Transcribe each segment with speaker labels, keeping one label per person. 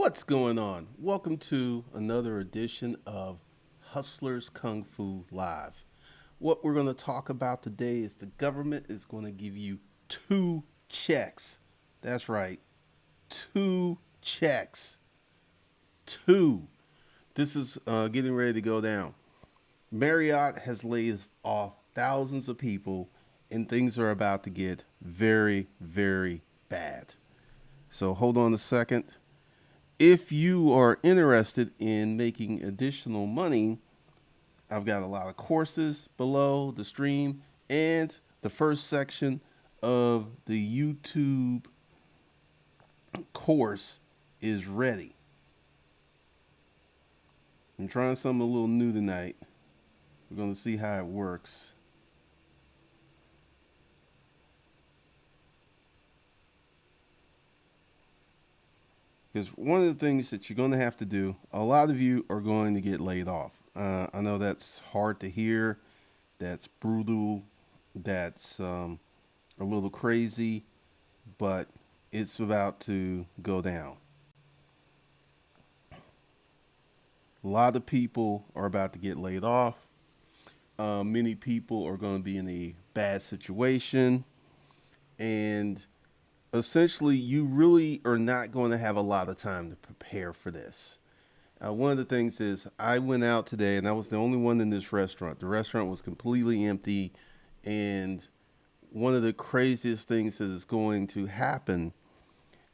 Speaker 1: What's going on? Welcome to another edition of Hustlers Kung Fu Live. What we're going to talk about today is the government is going to give you two checks. That's right, two checks. Two. This is getting ready to go down. Marriott has laid off thousands of people, and things are about to get very, very bad. So hold on a second. If you are interested in making additional money, I've got a lot of courses below the stream, and the first section of the YouTube course is ready. I'm trying something a little new tonight. We're going to see how it works. Because one of the things that you're going to have to do, a lot of you are going to get laid off. I know that's hard to hear, that's brutal, that's a little crazy, but it's about to go down. A lot of people are about to get laid off. Many people are going to be in a bad situation. And essentially, you really are not going to have a lot of time to prepare for this. One of the things is, I went out today and I was the only one in this restaurant. The restaurant was completely empty. And one of the craziest things that is going to happen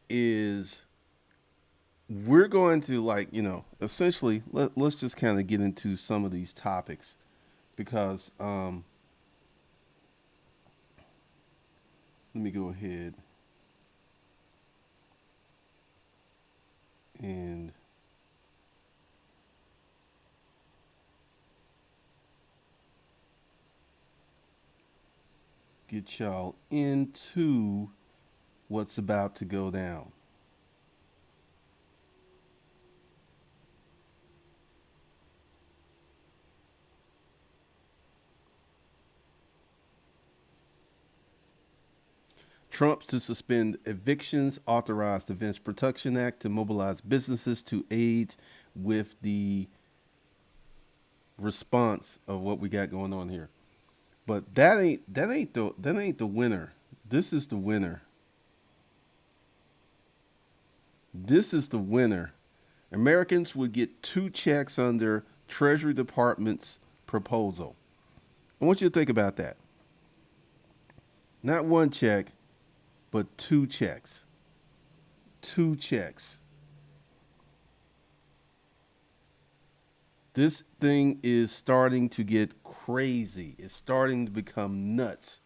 Speaker 1: is we're going to, essentially, let's just kind of get into some of these topics because let me go ahead and get y'all into what's about to go down. Trump to suspend evictions, authorized the Events Protection Act to mobilize businesses to aid with the response of what we got going on here. But that ain't the winner. This is the winner. This is the winner. Americans would get two checks under Treasury Department's proposal. I want you to think about that. Not one check, but two checks. Two checks. This thing is starting to get crazy. It's starting to become nuts.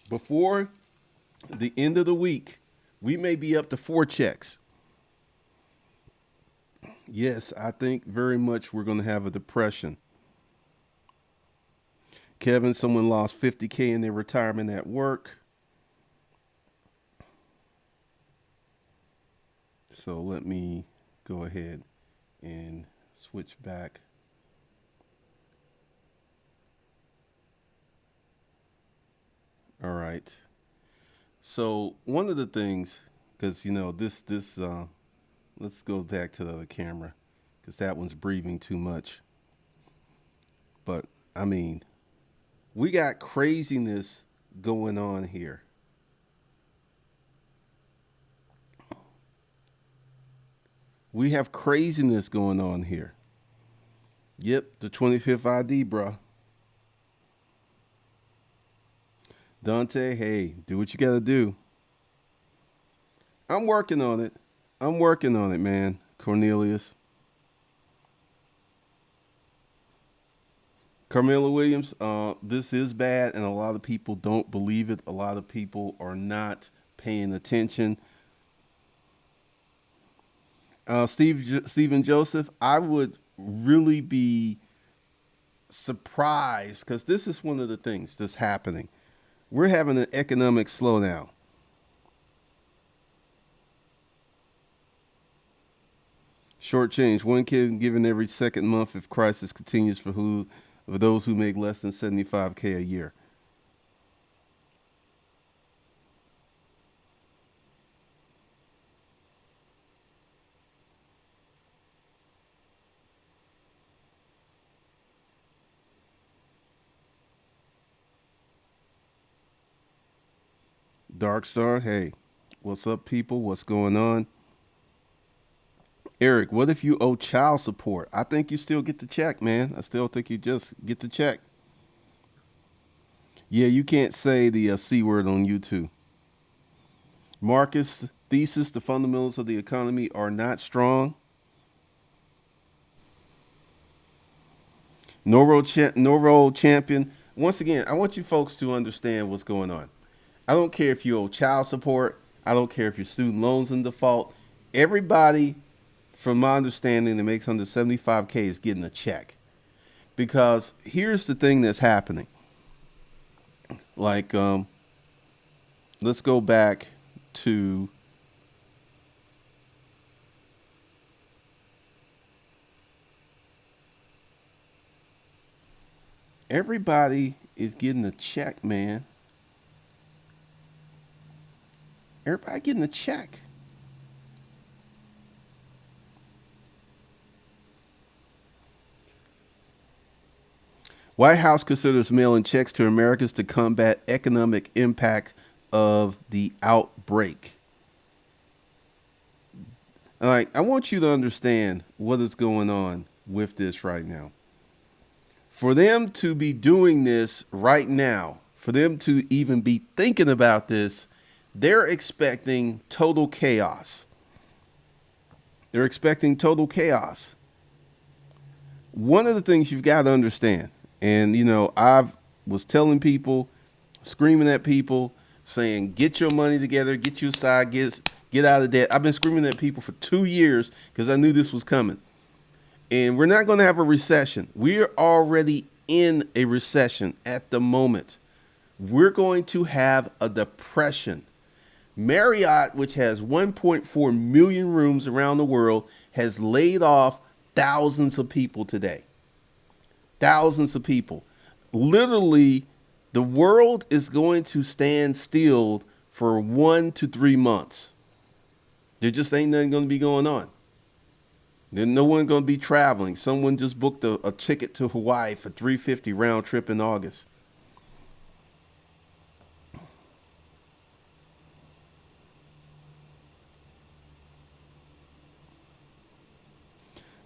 Speaker 1: Before the end of the week, we may be up to four checks. Yes, I think very much we're going to have a depression. Kevin, someone lost 50K in their retirement at work. So let me go ahead and switch back. All right. So one of the things, because let's go back to the other camera, because that one's breathing too much. But I mean, we got craziness going on here. We have craziness going on here. Yep, the 25th ID, bro. Dante, hey, do what you got to do. I'm working on it. I'm working on it, man. Cornelius. Carmela Williams, this is bad, and a lot of people don't believe it. A lot of people are not paying attention. Stephen Joseph, I would really be surprised because this is one of the things that's happening. We're having an economic slowdown. Short change, one kid given every second month if crisis continues for those who make less than 75K a year. Dark Star, hey, what's up, people? What's going on? Eric, what if you owe child support? I think you still get the check, man. I still think you just get the check. Yeah, you can't say the C word on YouTube. Marcus thesis: the fundamentals of the economy are not strong. No role champion. Once again, I want you folks to understand what's going on. I don't care if you owe child support. I don't care if your student loans in default. Everybody, from my understanding, that makes under 75K is getting a check. Because here's the thing that's happening. Like, let's go back to everybody is getting a check, man. Everybody getting a check. White House considers mailing checks to Americans to combat economic impact of the outbreak. All right, I want you to understand what is going on with this right now. For them to be doing this right now, for them to even be thinking about this, they're expecting total chaos. They're expecting total chaos. One of the things you've got to understand, and I was telling people, screaming at people, saying, get your money together, get your side, get out of debt. I've been screaming at people for 2 years because I knew this was coming. And we're not going to have a recession. We're already in a recession at the moment. We're going to have a depression. Marriott, which has 1.4 million rooms around the world, has laid off thousands of people today. Thousands of people. Literally, the world is going to stand still for 1 to 3 months. There just ain't nothing going to be going on. There's no one going to be traveling. Someone just booked a ticket to Hawaii for $350 round trip in August.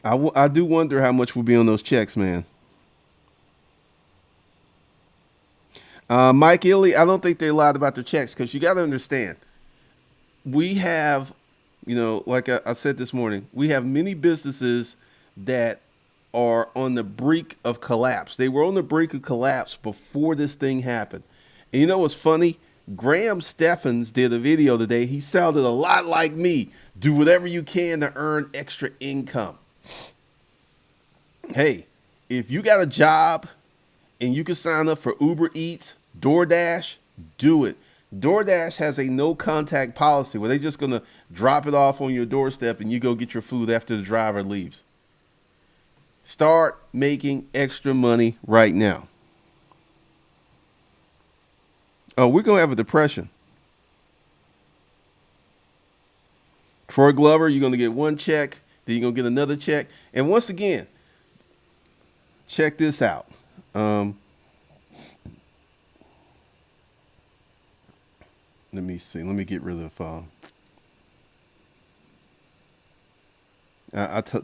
Speaker 1: I do wonder how much will be on those checks, man. Mike Illy, I don't think they lied about the checks because you got to understand, we have, like I said this morning, we have many businesses that are on the brink of collapse. They were on the brink of collapse before this thing happened. And you know what's funny? Graham Steffens did a video today. He sounded a lot like me. Do whatever you can to earn extra income. Hey, if you got a job and you can sign up for Uber Eats, DoorDash, do it. DoorDash has a no contact policy where they're just going to drop it off on your doorstep and you go get your food after the driver leaves. Start making extra money right now. Oh, we're going to have a depression. Troy Glover, you're going to get one check, then you're going to get another check. And once again, check this out. Let me see. Let me get rid of.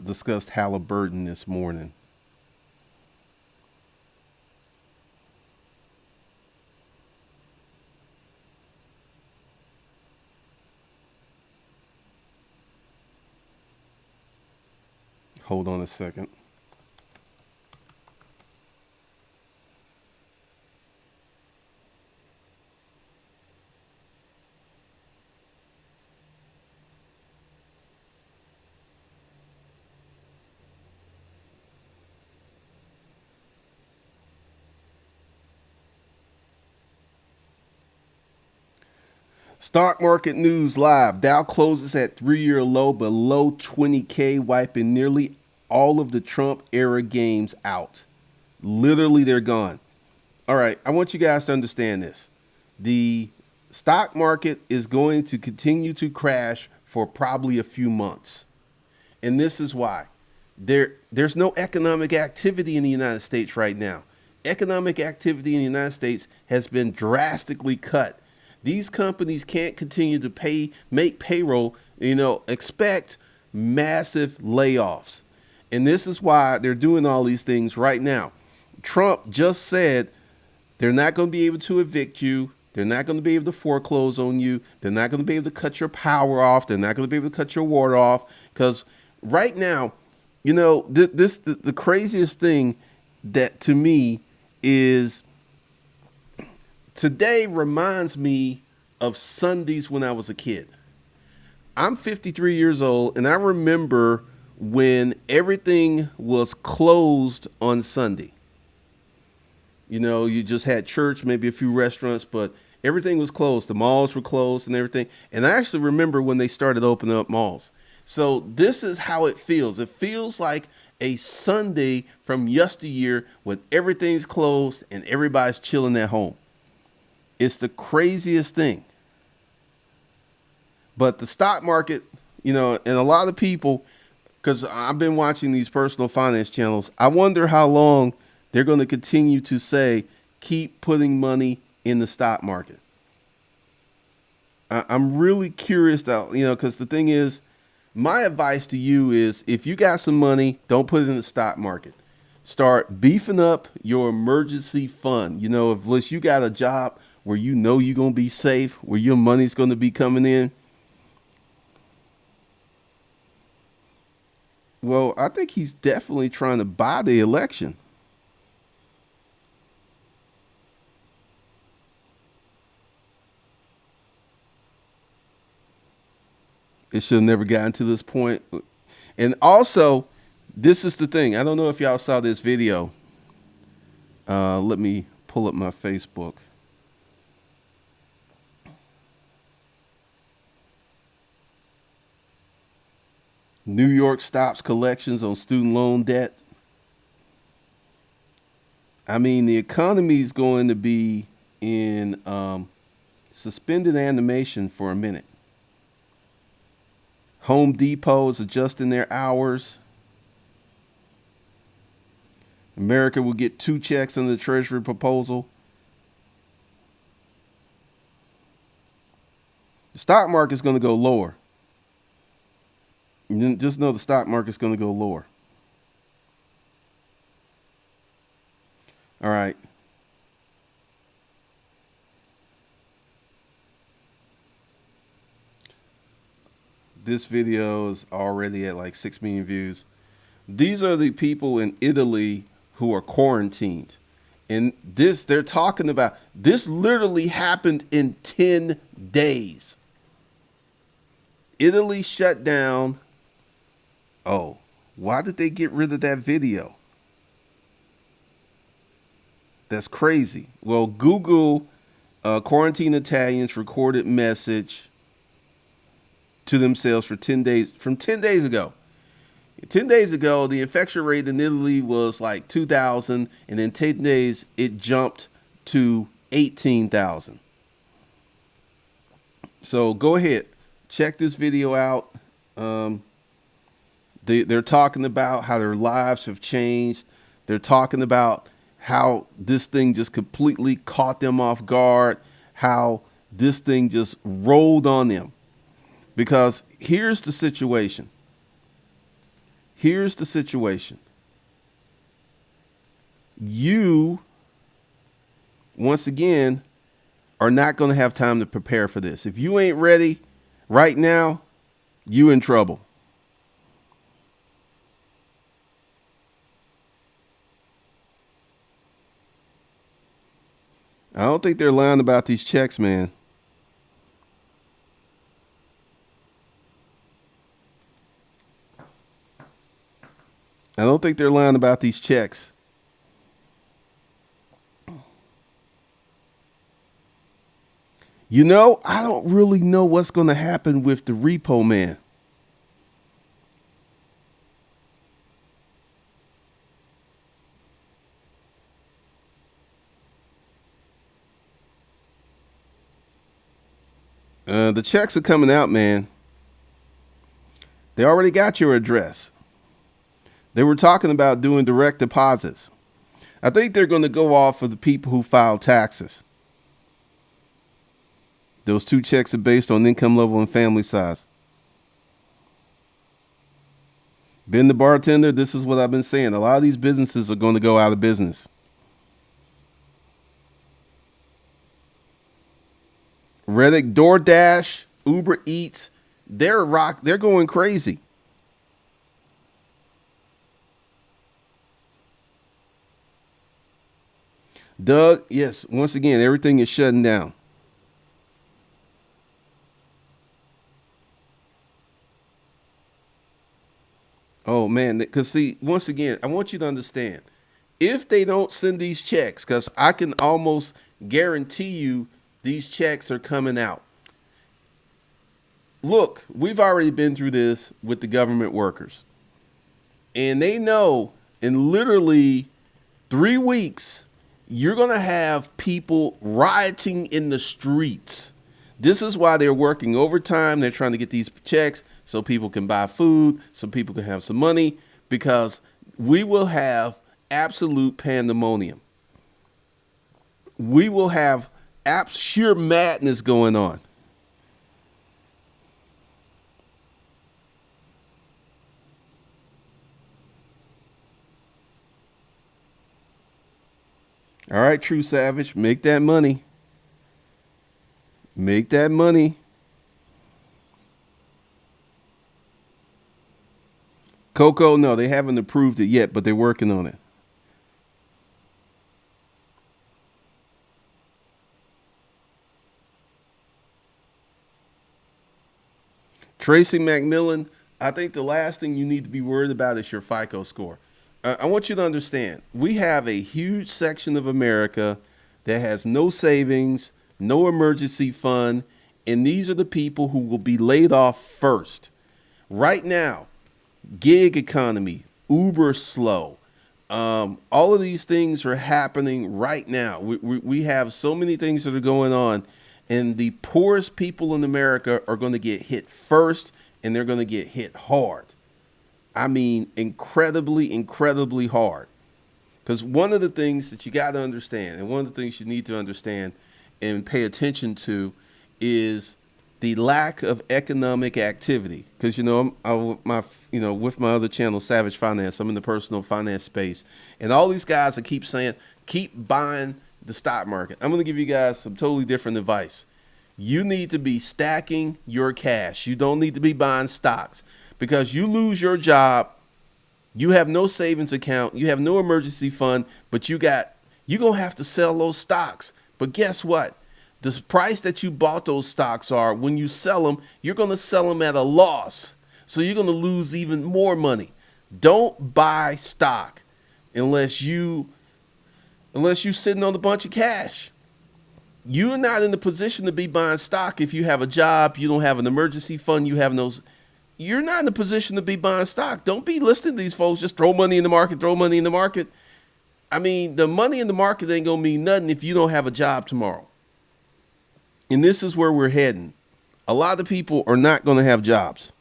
Speaker 1: Discussed Halliburton this morning. Hold on a second. Stock market news live. Dow closes at 3-year low below 20K, wiping nearly all of the Trump era gains out. Literally, they're gone. All right, I want you guys to understand this. The stock market is going to continue to crash for probably a few months. And this is why. There's no economic activity in the United States right now. Economic activity in the United States has been drastically cut. These companies can't continue to make payroll, expect massive layoffs. And this is why they're doing all these things right now. Trump just said they're not going to be able to evict you. They're not going to be able to foreclose on you. They're not going to be able to cut your power off. They're not going to be able to cut your water off. Because right now, the craziest thing that to me is today reminds me of Sundays when I was a kid. I'm 53 years old, and I remember when everything was closed on Sunday. You just had church, maybe a few restaurants, but everything was closed. The malls were closed and everything. And I actually remember when they started opening up malls. So this is how it feels. It feels like a Sunday from yesteryear when everything's closed and everybody's chilling at home. It's the craziest thing. But the stock market, and a lot of people, because I've been watching these personal finance channels, I wonder how long they're going to continue to say, keep putting money in the stock market. I'm really curious, because the thing is, my advice to you is if you got some money, don't put it in the stock market. Start beefing up your emergency fund. Unless you got a job where you're going to be safe, where your money's going to be coming in. Well, I think he's definitely trying to buy the election. It should have never gotten to this point. And also, this is the thing. I don't know if y'all saw this video. Let me pull up my Facebook. New York stops collections on student loan debt. I mean, the economy is going to be in suspended animation for a minute. Home Depot is adjusting their hours. America will get 2 checks on the Treasury proposal. The stock market is going to go lower. Just know the stock market is going to go lower. All right. This video is already at like 6 million views. These are the people in Italy who are quarantined. And they're talking about, this literally happened in 10 days. Italy shut down. Oh, why did they get rid of that video? That's crazy. Well, Google quarantine Italians recorded message to themselves for 10 days, from 10 days ago. 10 days ago, the infection rate in Italy was like 2,000, and in 10 days, it jumped to 18,000. So go ahead, check this video out. They're talking about how their lives have changed. They're talking about how this thing just completely caught them off guard, how this thing just rolled on them. Because here's the situation. Here's the situation. You, once again, are not going to have time to prepare for this. If you ain't ready right now, you in trouble. I don't think they're lying about these checks, man. I don't think they're lying about these checks. I don't really know what's going to happen with the repo man. The checks are coming out, man. They already got your address. They were talking about doing direct deposits. I think they're going to go off of the people who file taxes. Those two checks are based on income level and family size. Been the bartender. This is what I've been saying. A lot of these businesses are going to go out of business. Reddit, DoorDash, Uber Eats, they're going crazy. Doug, yes, once again, everything is shutting down. Oh man, because see, once again, I want you to understand, if they don't send these checks, because I can almost guarantee you these checks are coming out. Look, we've already been through this with the government workers, and they know in literally 3 weeks, you're going to have people rioting in the streets. This is why they're working overtime. They're trying to get these checks so people can buy food, so people can have some money, because we will have absolute pandemonium. We will have sheer madness going on. All right, True Savage, make that money. Make that money. Coco, no, they haven't approved it yet, but they're working on it. Tracy McMillan, I think the last thing you need to be worried about is your FICO score. I want you to understand, we have a huge section of America that has no savings, no emergency fund, and these are the people who will be laid off first. Right now, gig economy, uber slow. All of these things are happening right now. We have so many things that are going on, and the poorest people in America are going to get hit first, and they're going to get hit hard. I mean, incredibly, incredibly hard. Because one of the things that you got to understand, and one of the things you need to understand and pay attention to, is the lack of economic activity. Because with my other channel, Savage Finance, I'm in the personal finance space, and all these guys that keep saying, keep buying the stock market. I'm going to give you guys some totally different advice. You need to be stacking your cash. You don't need to be buying stocks, because you lose your job, you have no savings account, you have no emergency fund, but you're gonna have to sell those stocks. But guess what? The price that you bought those stocks are, when you sell them, you're gonna sell them at a loss. So you're gonna lose even more money. Don't buy stock unless you sitting on a bunch of cash. You're not in the position to be buying stock if you have a job, you don't have an emergency fund, you have those. You're not in the position to be buying stock. Don't be listening to these folks. Just throw money in the market, throw money in the market. I mean, the money in the market ain't going to mean nothing if you don't have a job tomorrow. And this is where we're heading. A lot of people are not going to have jobs.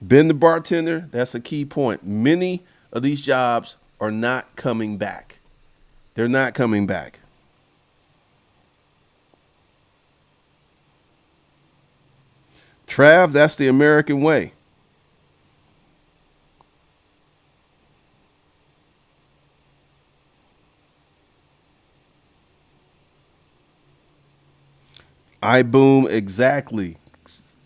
Speaker 1: Ben the bartender, that's a key point. Many of these jobs are not coming back. They're not coming back. Trav, that's the American way. I boom, exactly.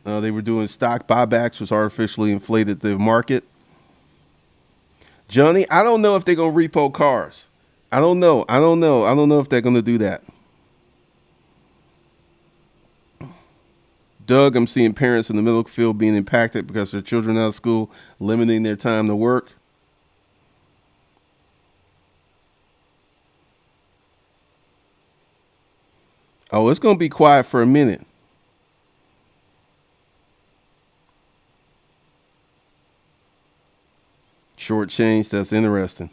Speaker 1: They were doing stock buybacks, which artificially inflated the market. Johnny, I don't know if they're gonna repo cars. I don't know. I don't know. I don't know if they're gonna do that. Doug, I'm seeing parents in the middle field being impacted because their children out of school, limiting their time to work. Oh, it's gonna be quiet for a minute. Short change. That's interesting.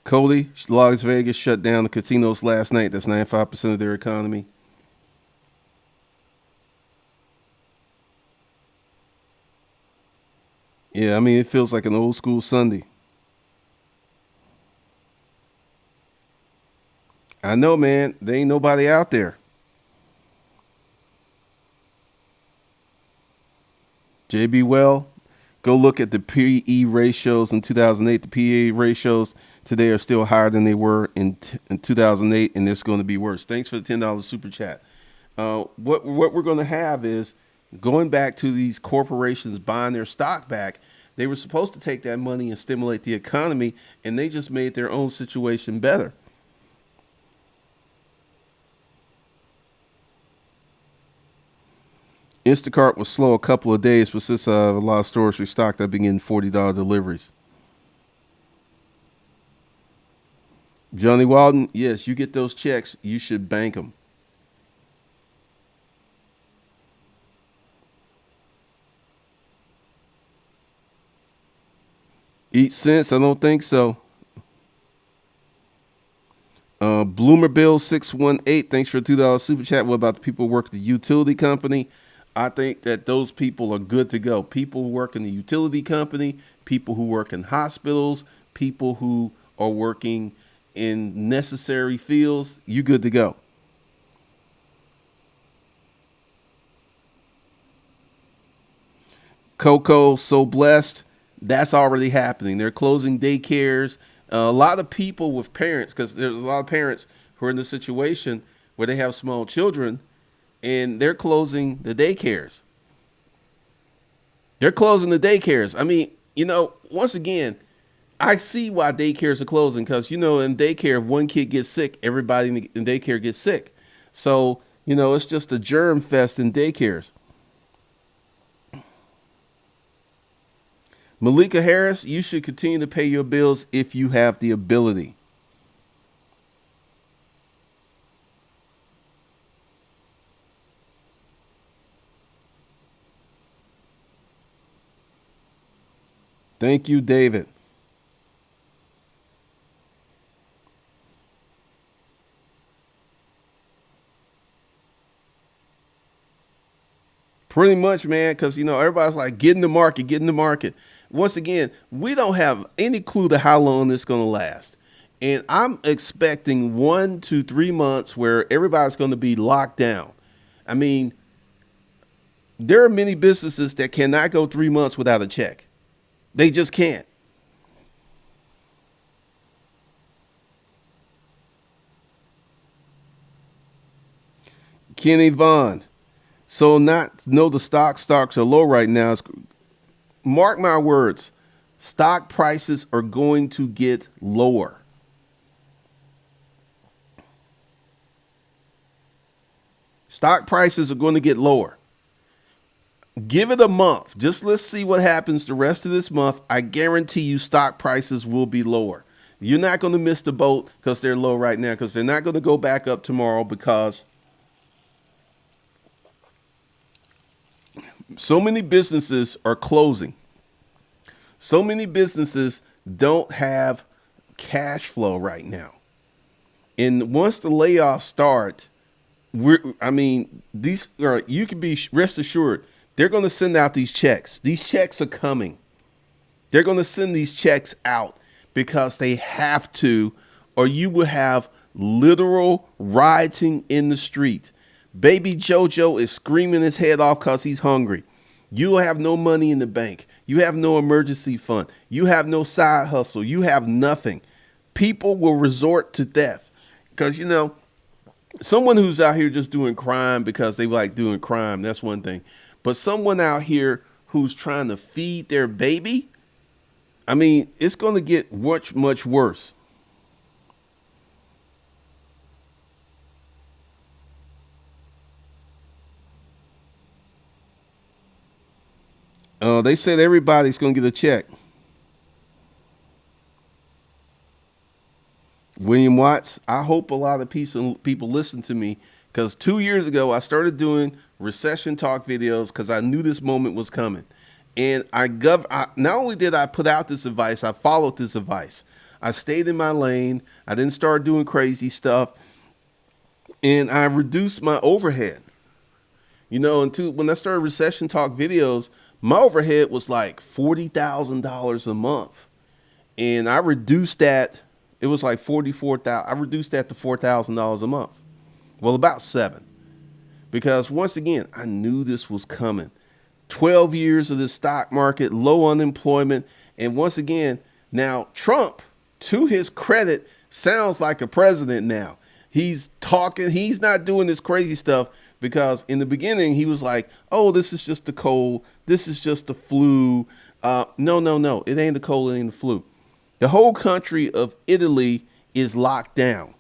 Speaker 1: Cody, Las Vegas shut down the casinos last night. That's 95% of their economy. Yeah, I mean, it feels like an old school Sunday. I know, man. There ain't nobody out there. JB Well, go look at the PE ratios in 2008. The PE ratios today are still higher than they were in 2008, and it's going to be worse. Thanks for the $10 super chat. What we're going to have is going back to these corporations buying their stock back. They were supposed to take that money and stimulate the economy, and they just made their own situation better. Instacart was slow a couple of days, but since a lot of stores restocked, I've been getting $40 deliveries. Johnny Walden, yes, you get those checks, you should bank them. Eat sense? I don't think so. Bloomer Bill 618, thanks for a $2 super chat. What about the people who work at the utility company? I think that those people are good to go. People who work in the utility company, people who work in hospitals, people who are working in necessary fields, you good to go. Coco, so blessed. That's already happening. They're closing daycares. A lot of people with parents, because there's a lot of parents who are in the situation where they have small children and they're closing the daycares. They're closing the daycares. I mean, once again, I see why daycares are closing because, in daycare, if one kid gets sick, everybody in daycare gets sick. So, it's just a germ fest in daycares. Malika Harris, you should continue to pay your bills if you have the ability. Thank you, David. Pretty much, man, because everybody's like, get in the market, get in the market. Once again, we don't have any clue to how long this is going to last. And I'm expecting 1 to 3 months where everybody's going to be locked down. I mean, there are many businesses that cannot go 3 months without a check. They just can't. Kenny Vaughn. So not know the stocks are low right now. Mark my words, stock prices are going to get lower. Stock prices are going to get lower. Give it a month. Just let's see what happens the rest of this month. I guarantee you stock prices will be lower. You're not going to miss the boat because they're low right now because they're not going to go back up tomorrow because so many businesses are closing. So many businesses don't have cash flow right now. And once the layoffs start, these are, you can be rest assured they're going to send out these checks. These checks are coming. They're going to send these checks out because they have to, or you will have literal rioting in the street. Baby JoJo is screaming his head off because he's hungry. You have no money in the bank. You have no emergency fund. You have no side hustle. You have nothing. People will resort to theft because, someone who's out here just doing crime because they like doing crime, that's one thing. But someone out here who's trying to feed their baby, it's going to get much, much worse. They said everybody's going to get a check. William Watts, I hope a lot of people listen to me because 2 years ago I started doing recession talk videos because I knew this moment was coming. And not only did I put out this advice, I followed this advice. I stayed in my lane. I didn't start doing crazy stuff. And I reduced my overhead. When I started recession talk videos, my overhead was like $40,000 a month. And I reduced that It was like 44,000. I reduced that to $4,000 a month. Well, about seven, because once again, I knew this was coming. 12 years of this stock market, low unemployment, and once again, now Trump, to his credit, sounds like a president now. He's talking. He's not doing this crazy stuff because in the beginning he was like, "Oh, this is just the cold. This is just the flu." No, no, no. It ain't the cold. It ain't the flu. The whole country of Italy is locked down.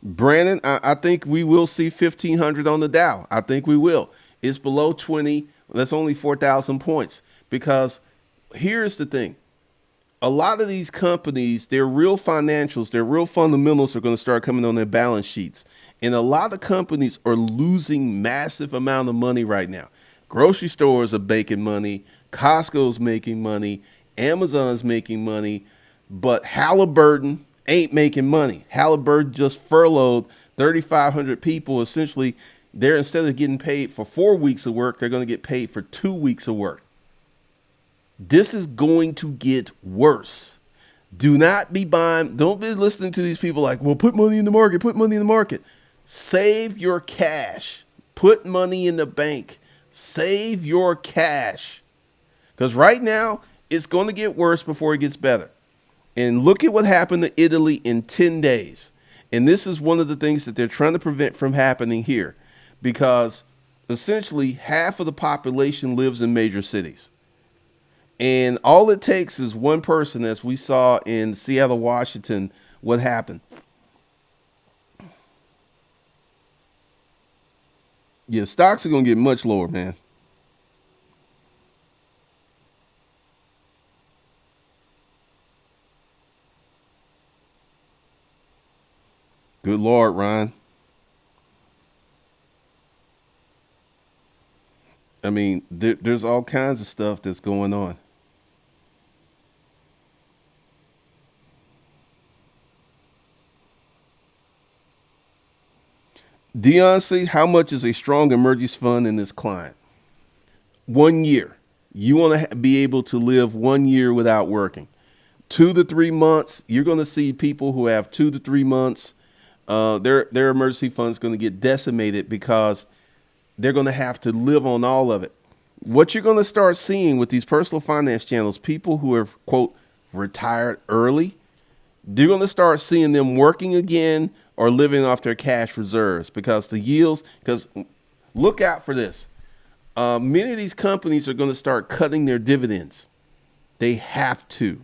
Speaker 1: Brandon, I think we will see 1,500 on the Dow. I think we will. It's below 20. That's only 4,000 points. Because here's the thing: a lot of these companies, their real financials, their real fundamentals are going to start coming on their balance sheets. And a lot of companies are losing massive amount of money right now. Grocery stores are making money. Costco's making money. Amazon's making money. But Halliburton ain't making money. Halliburton just furloughed 3,500 people. Essentially, they're, instead of getting paid for 4 weeks of work, they're going to get paid for 2 weeks of work. This is going to get worse. Do not be buying. Don't be listening to these people like, well, put money in the market, put money in the market. Save your cash. Put money in the bank. Save your cash. Because right now, it's going to get worse before it gets better. And look at what happened to Italy in 10 days. And this is one of the things that they're trying to prevent from happening here. Because essentially, half of the population lives in major cities. And all it takes is one person, as we saw in Seattle, Washington, what happened. Yeah, stocks are going to get much lower, man. Good Lord, Ryan. I mean, there's all kinds of stuff that's going on. Dion, say how much is a strong emergency fund in this client? 1 year. You want to be able to live 1 year without working. 2 to 3 months. You're going to see people who have 2 to 3 months. Their emergency fund is going to get decimated because they're going to have to live on all of it. What you're going to start seeing with these personal finance channels, people who have, quote, retired early, they're going to start seeing them working again or living off their cash reserves because the yields, because look out for this. Many of these companies are going to start cutting their dividends. They have to.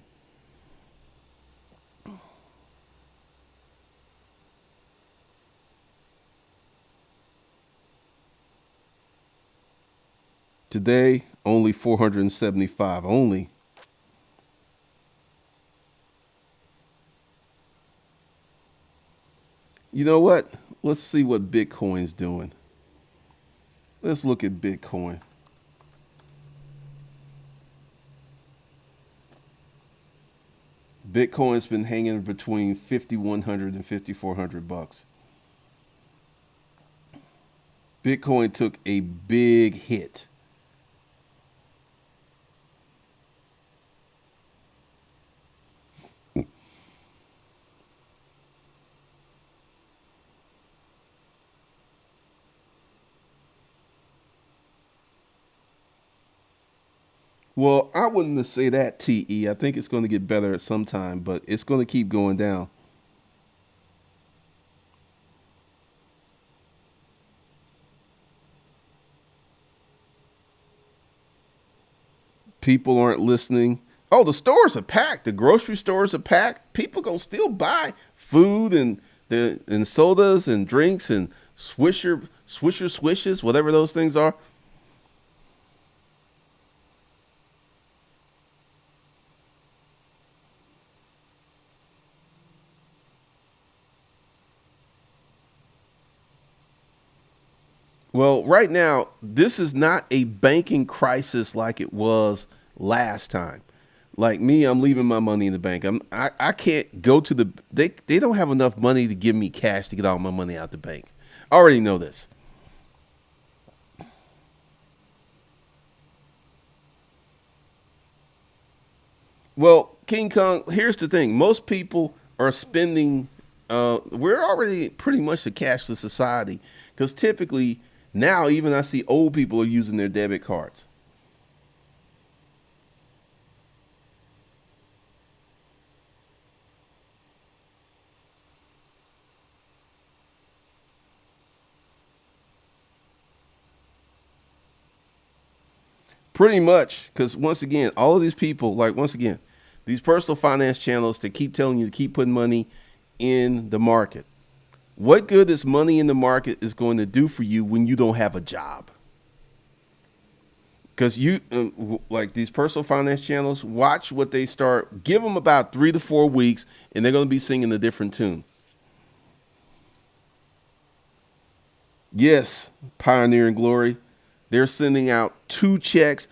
Speaker 1: Today, only 475. Only. You know what? Let's see what Bitcoin's doing. Let's look at Bitcoin. Bitcoin's been hanging between 5,100 and 5,400 bucks. Bitcoin took a big hit. Well, I wouldn't say that, TE. I think it's going to get better at some time, but it's going to keep going down. People aren't listening. Oh, the stores are packed. The grocery stores are packed. People gonna still buy food and sodas and drinks and Swisher swishes, whatever those things are. Well, right now, this is not a banking crisis like it was last time. Like me, I'm leaving my money in the bank. I can't go to the they don't have enough money to give me cash to get all my money out the bank. I already know this. Well, King Kong, here's the thing. Most people are spending, we're already pretty much a cashless society because typically now even I see old people are using their debit cards. Pretty much, because once again, all of these people, like once again, these personal finance channels, they keep telling you to keep putting money in the market. What good is money in the market is going to do for you when you don't have a job? Because you like these personal finance channels, watch what they start. Give them about 3 to 4 weeks, and they're going to be singing a different tune. Yes, Pioneer and Glory. They're sending out 2 checks.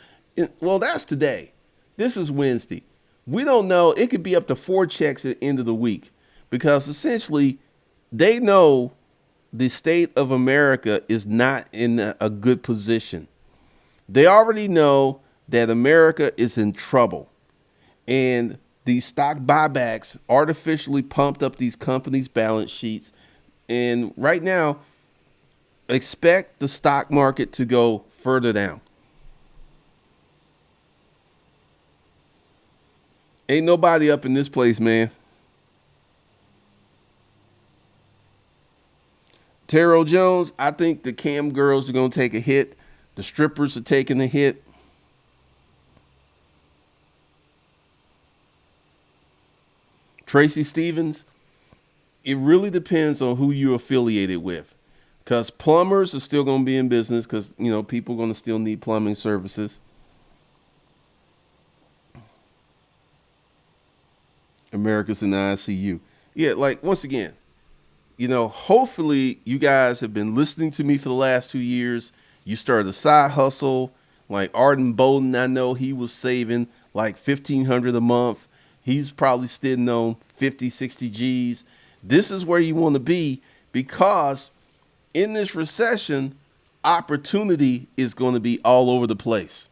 Speaker 1: Well, that's today. This is Wednesday. We don't know. It could be up to 4 checks at the end of the week because essentially they know the state of America is not in a good position. They already know that America is in trouble. And these stock buybacks artificially pumped up these companies' balance sheets. And right now, expect the stock market to go further down. Ain't nobody up in this place, man. Terrell Jones, I think the cam girls are going to take a hit. The strippers are taking a hit. Tracy Stevens, it really depends on who you're affiliated with. Because plumbers are still going to be in business because, people are going to still need plumbing services. America's in the ICU. Yeah, like once again, hopefully you guys have been listening to me for the last 2 years. You started a side hustle. Like Arden Bowden, I know he was saving like 1,500 a month. He's probably sitting on 50, 60 G's. This is where you want to be because in this recession, opportunity is going to be all over the place.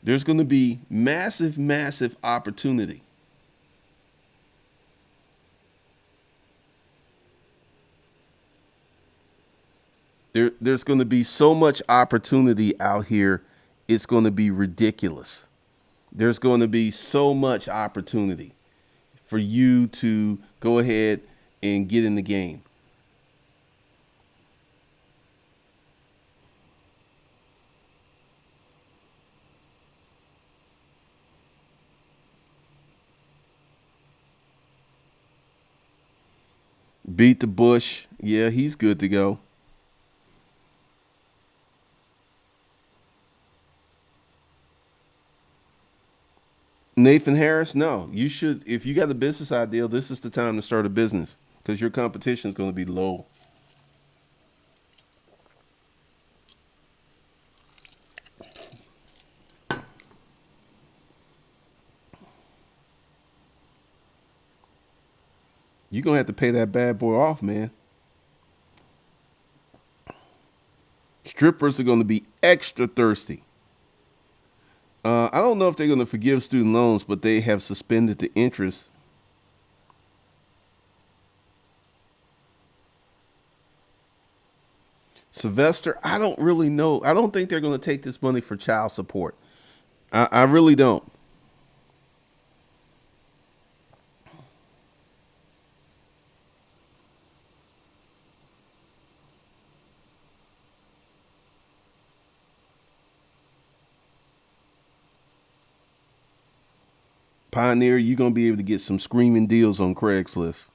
Speaker 1: There's going to be massive, massive opportunity. There's going to be so much opportunity out here, it's going to be ridiculous. There's going to be so much opportunity for you to go ahead and get in the game. Beat the Bush. Yeah, he's good to go. Nathan Harris, no, you should. If you got a business idea, this is the time to start a business because your competition is going to be low. You're going to have to pay that bad boy off, man. Strippers are going to be extra thirsty. I don't know if they're going to forgive student loans, but they have suspended the interest. Sylvester, I don't really know. I don't think they're going to take this money for child support. I really don't. Pioneer, you're going to be able to get some screaming deals on Craigslist.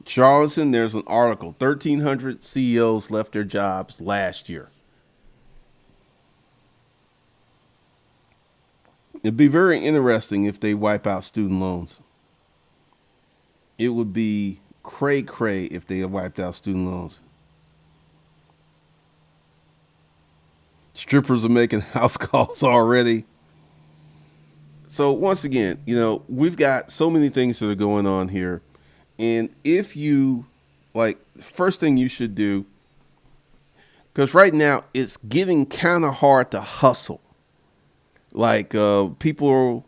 Speaker 1: Charleston, there's an article 1,300 CEOs left their jobs last year. It'd be very interesting if they wipe out student loans. It would be cray cray if they wiped out student loans. Strippers are making house calls already. So once again, we've got so many things that are going on here. And if you like, first thing you should do, because right now it's getting kind of hard to hustle. Like people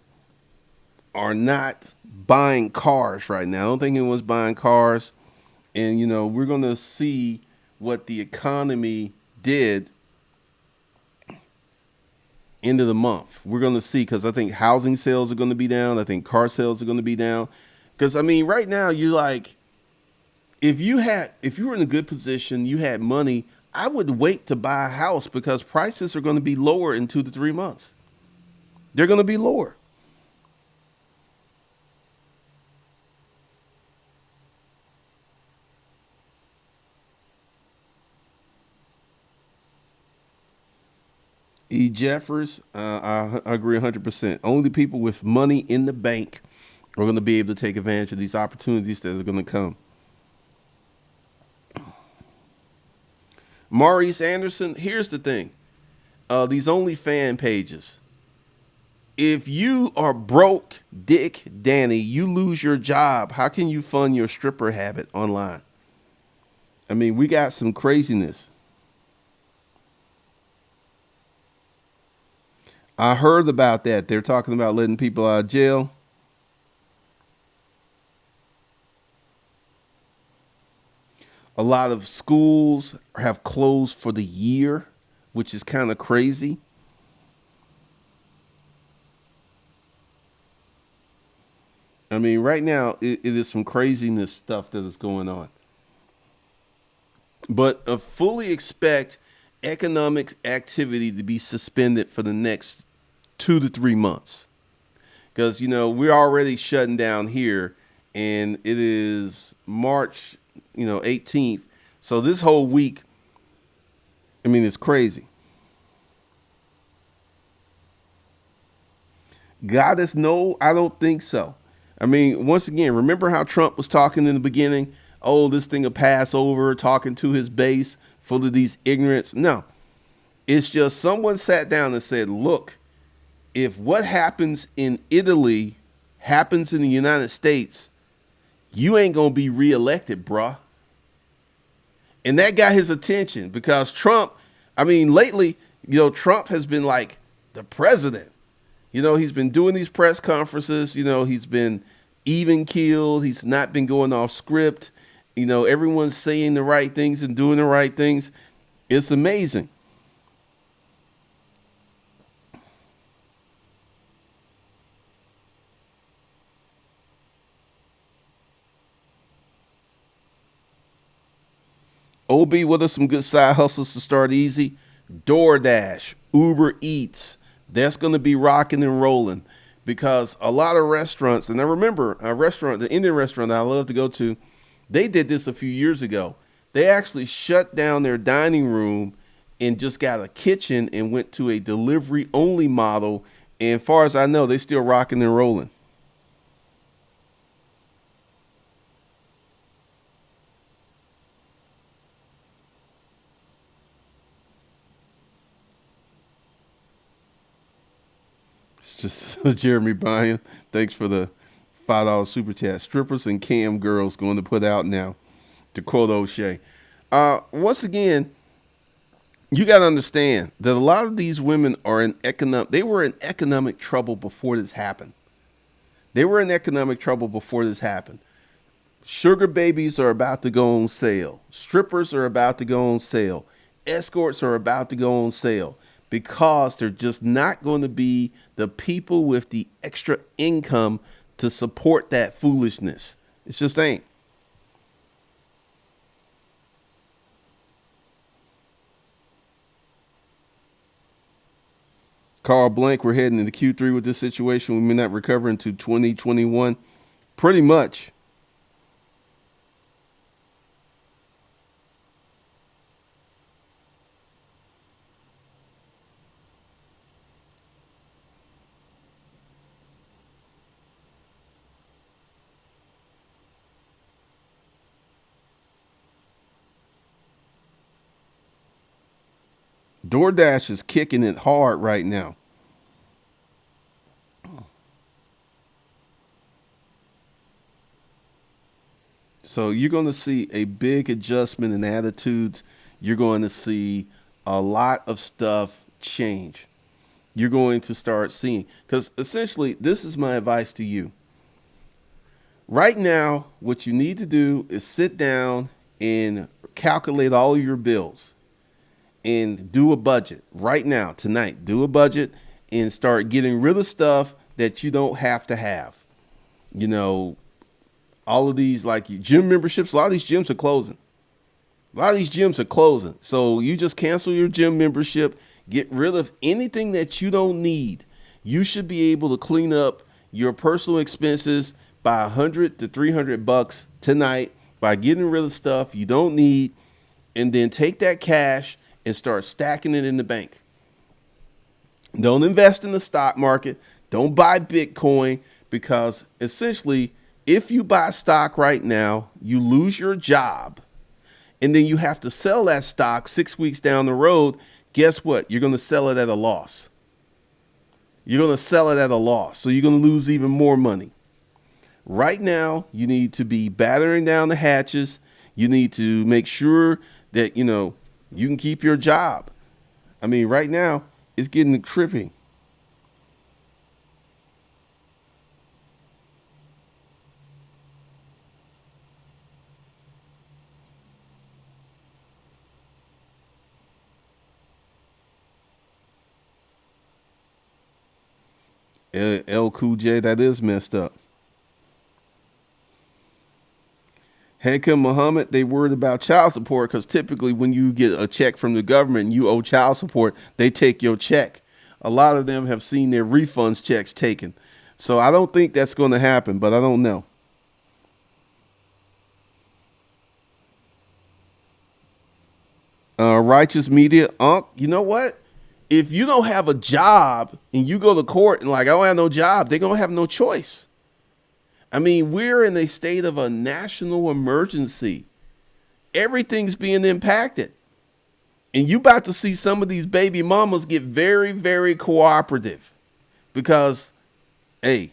Speaker 1: are not buying cars right now. I don't think anyone's buying cars. And, we're going to see what the economy did end of the month. We're going to see because I think housing sales are going to be down. I think car sales are going to be down. Because, I mean, right now, you're like, if you were in a good position, you had money, I would wait to buy a house because prices are going to be lower in 2 to 3 months. They're going to be lower. E. Jeffers, I agree 100%. Only people with money in the bank are going to be able to take advantage of these opportunities that are going to come. Maurice Anderson, here's the thing. These only fan pages. If you are broke, Dick Danny, you lose your job. How can you fund your stripper habit online? I mean, we got some craziness. I heard about that. They're talking about letting people out of jail. A lot of schools have closed for the year, which is kind of crazy. I mean, right now, it is some craziness stuff that is going on. But fully expect economic activity to be suspended for the next 2 to 3 months. Because, we're already shutting down here, and it is March, 18th. So this whole week, I mean, it's crazy. Goddess, no, I don't think so. I mean, once again, remember how Trump was talking in the beginning? Oh, this thing will pass over, talking to his base full of these ignorants. No, it's just someone sat down and said, look, if what happens in Italy happens in the United States, you ain't going to be reelected, bruh. And that got his attention because Trump, I mean, lately, Trump has been like the president. He's been doing these press conferences. He's been even keeled. He's not been going off script. Everyone's saying the right things and doing the right things. It's amazing. OB, what are some good side hustles to start easy? DoorDash, Uber Eats. That's going to be rocking and rolling because a lot of restaurants, and I remember a restaurant, the Indian restaurant that I love to go to, they did this a few years ago. They actually shut down their dining room and just got a kitchen and went to a delivery only model. And as far as I know, they still rocking and rolling. It's just Jeremy Bryan. Thanks for the $5 super chat. Strippers and cam girls going to put out now, to quote O'Shea. Once again, you got to understand that a lot of these women are in economic. They were in economic trouble before this happened. They were in economic trouble before this happened. Sugar babies are about to go on sale. Strippers are about to go on sale. Escorts are about to go on sale because they're just not going to be the people with the extra income to support that foolishness. It just ain't. Carl Blank, we're heading into Q3 with this situation. We may not recover into 2021. Pretty much. DoorDash is kicking it hard right now. So you're going to see a big adjustment in attitudes. You're going to see a lot of stuff change. you're going to start seeing. Because essentially, this is my advice to you. Right now, what you need to do is sit down and calculate all of your bills and do a budget right now, tonight. Do a budget and start getting rid of stuff that you don't have to have. You know, all of these, like gym memberships, a lot of these gyms are closing. A lot of these gyms are closing. So you just cancel your gym membership, get rid of anything that you don't need. You should be able to clean up your personal expenses by 100 to 300 bucks tonight by getting rid of stuff you don't need, and then take that cash and start stacking it in the bank. Don't invest in the stock market. Don't buy Bitcoin, because essentially, if you buy stock right now, you lose your job, and then you have to sell that stock 6 weeks down the road. Guess what? You're going to sell it at a loss. You're going to sell it at a loss. So you're going to lose even more money. Right now, you need to be battering down the hatches. You need to make sure that, you can keep your job. I mean, right now, it's getting tripping. L Cool J, that is messed up. Hakim Muhammad, they worried about child support because typically when you get a check from the government and you owe child support, they take your check. A lot of them have seen their refunds checks taken. So I don't think that's going to happen, but I don't know. Righteous Media, you know what? If you don't have a job and you go to court and like, I don't have no job, they're going to have no choice. I mean, we're in a state of a national emergency. Everything's being impacted. And you about to see some of these baby mamas get very, very cooperative because, hey,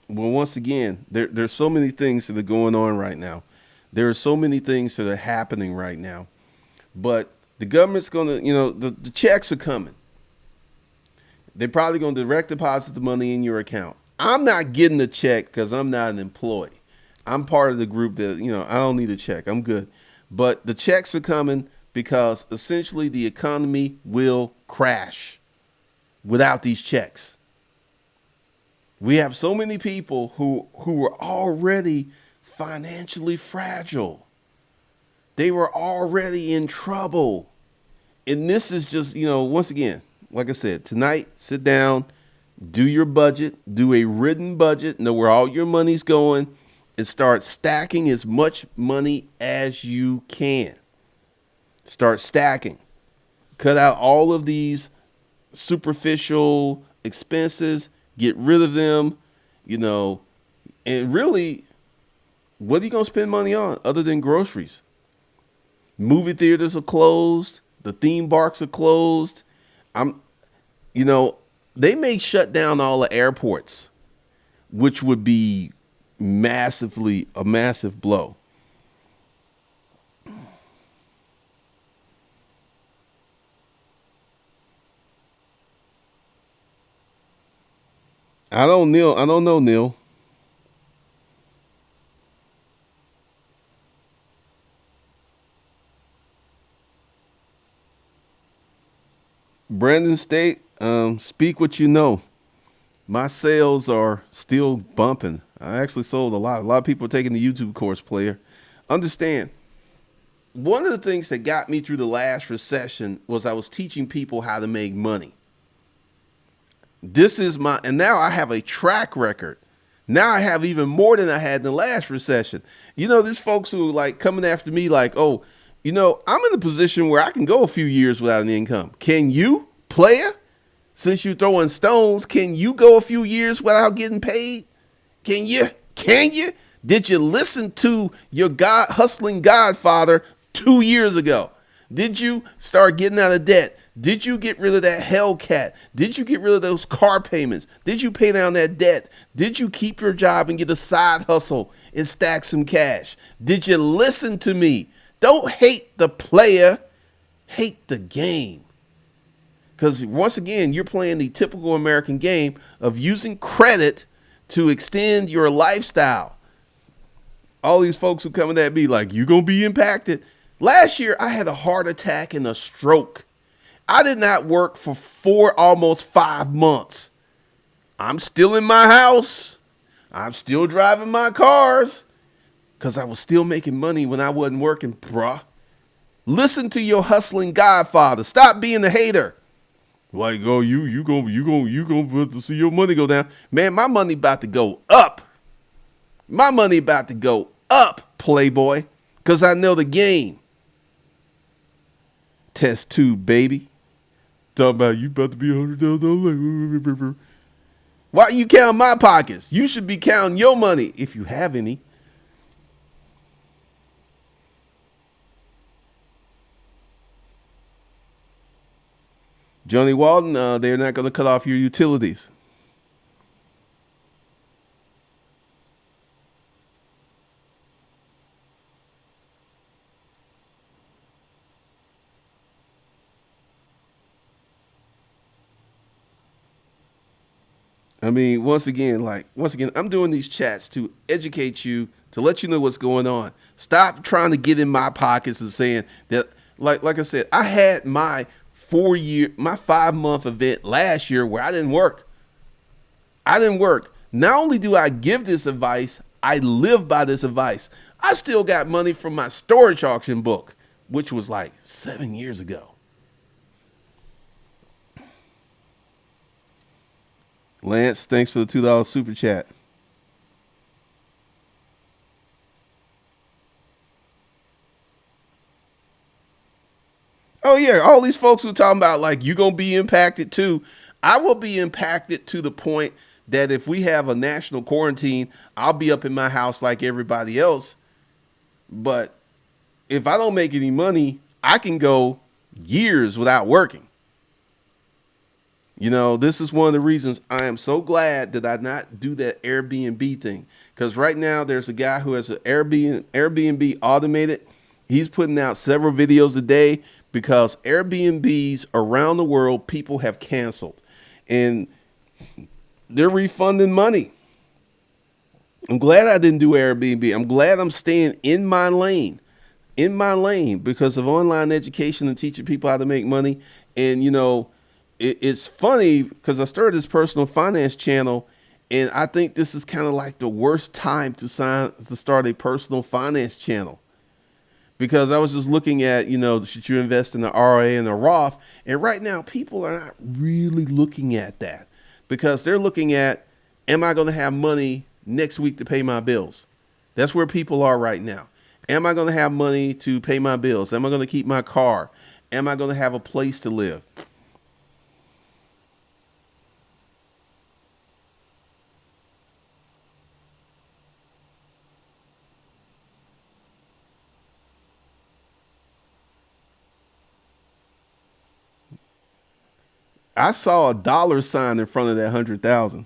Speaker 1: well, once again, there's so many things that are going on right now. There are so many things that are happening right now. But the government's going to, the checks are coming. They're probably going to direct deposit the money in your account. I'm not getting the check because I'm not an employee. I'm part of the group that, I don't need a check. I'm good. But the checks are coming because essentially the economy will crash without these checks. We have so many people who were already financially fragile. They were already in trouble. And this is just, once again, like I said, tonight, sit down, do your budget, do a written budget, know where all your money's going, and start stacking as much money as you can. Start stacking. Cut out all of these superficial expenses, get rid of them, and really, what are you going to spend money on other than groceries? Movie theaters are closed. The theme parks are closed. I'm, they may shut down all the airports, which would be a massive blow. I don't know, Neil. Brandon State, speak what you know. My sales are still bumping. I actually sold a lot. A lot of people are taking the YouTube course, player. Understand, one of the things that got me through the last recession was I was teaching people how to make money. And now I have a track record. Now I have even more than I had in the last recession. There's folks who are like coming after me like, oh, I'm in a position where I can go a few years without an income. Can you, player? Since you're throwing stones, can you go a few years without getting paid? Can you? Can you? Did you listen to your hustling godfather 2 years ago? Did you start getting out of debt Did you get rid of that Hellcat? Did you get rid of those car payments? Did you pay down that debt? Did you keep your job and get a side hustle and stack some cash? Did you listen to me? Don't hate the player, hate the game. Because once again, you're playing the typical American game of using credit to extend your lifestyle. All these folks who coming at me like, you going to be impacted. Last year, I had a heart attack and a stroke. I did not work for almost 5 months. I'm still in my house. I'm still driving my cars because I was still making money when I wasn't working, bruh. Listen to your hustling godfather. Stop being a hater. Like, oh, you gonna see your money go down. Man, my money about to go up. My money about to go up, playboy. Because I know the game. Test tube, baby. Talking about you about to be $100,000. Why are you counting my pockets? You should be counting your money if you have any. Johnny Walden, they're not going to cut off your utilities. I mean, once again, I'm doing these chats to educate you, to let you know what's going on. Stop trying to get in my pockets and saying that, like I said, I had my 5-month event last year where I didn't work. I didn't work. Not only do I give this advice, I live by this advice. I still got money from my storage auction book, which was like 7 years ago. Lance, thanks for the $2 super chat. Oh yeah, all these folks who talking about like you gonna be impacted too. I will be impacted to the point that if we have a national quarantine, I'll be up in my house like everybody else. But if I don't make any money, I can go years without working. You know, this is one of the reasons I am so glad that I not do that Airbnb thing. Because right now there's a guy who has an Airbnb automated. He's putting out several videos a day because Airbnbs around the world, people have canceled. And they're refunding money. I'm glad I didn't do Airbnb. I'm glad I'm staying in my lane because of online education and teaching people how to make money. And, you know, it's funny because I started this personal finance channel, and I think this is kind of like the worst time to start a personal finance channel, because I was just looking at, you know, should you invest in the RA and the Roth? And right now, people are not really looking at that because they're looking at, am I going to have money next week to pay my bills? That's where people are right now. Am I going to have money to pay my bills? Am I going to keep my car? Am I going to have a place to live? I saw a dollar sign in front of that 100,000.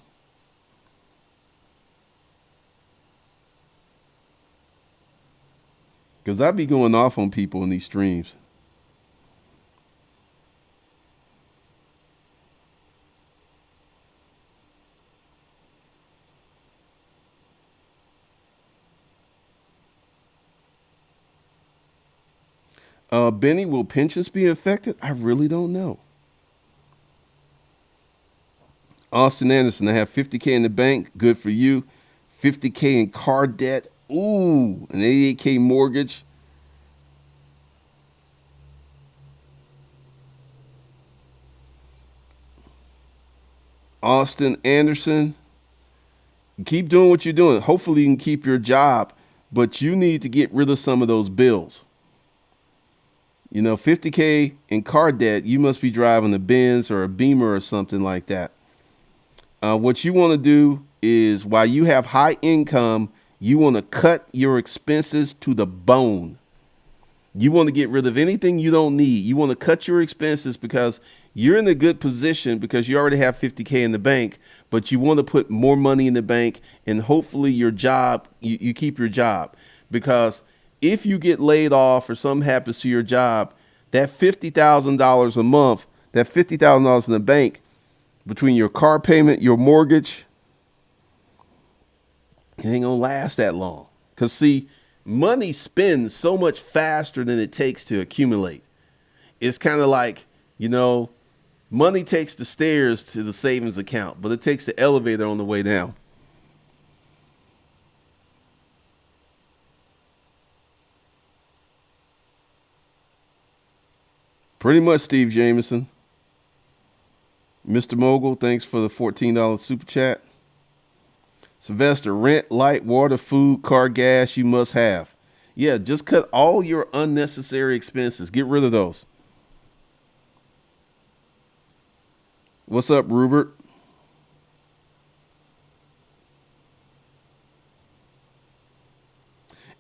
Speaker 1: Because I be going off on people in these streams. Benny, will pensions be affected? I really don't know. Austin Anderson, I have 50K in the bank. Good for you. 50K in car debt. Ooh, an 88K mortgage. Austin Anderson, keep doing what you're doing. Hopefully, you can keep your job, but you need to get rid of some of those bills. You know, 50K in car debt, you must be driving a Benz or a Beamer or something like that. What you want to do is, while you have high income, you want to cut your expenses to the bone. You want to get rid of anything you don't need. You want to cut your expenses because you're in a good position because you already have 50K in the bank, but you want to put more money in the bank and hopefully your job, you keep your job. Because if you get laid off or something happens to your job, that $50,000 a month, that $50,000 in the bank between your car payment, your mortgage, it ain't gonna last that long. Cause see, money spends so much faster than it takes to accumulate. It's kind of like, you know, money takes the stairs to the savings account, but it takes the elevator on the way down. Pretty much, Steve Jameson. Mr. Mogul, thanks for the $14 super chat. Sylvester, rent, light, water, food, car, gas you must have. Yeah, just cut all your unnecessary expenses. Get rid of those. What's up, Rupert?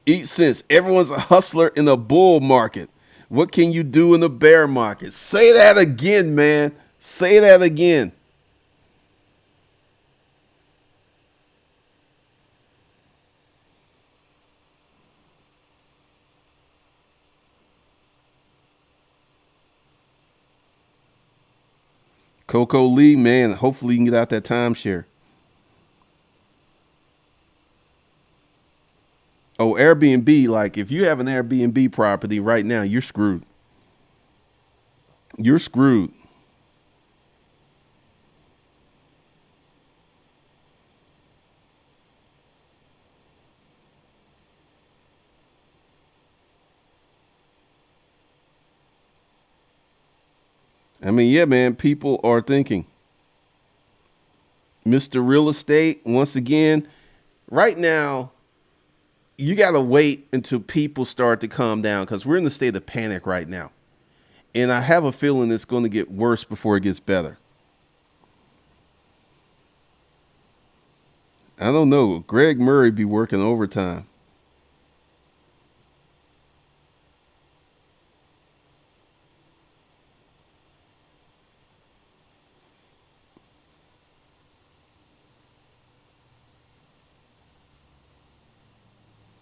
Speaker 1: Eat sense. Everyone's a hustler in a bull market. What can you do in a bear market? Say that again, man. Say that again. Coco Lee, man, hopefully you can get out that timeshare. Oh, Airbnb, like if you have an Airbnb property right now, you're screwed. You're screwed. I mean, yeah, man, people are thinking. Mr. Real Estate, once again, right now, you got to wait until people start to calm down because we're in the state of panic right now. And I have a feeling it's going to get worse before it gets better. I don't know. Greg Murray be working overtime.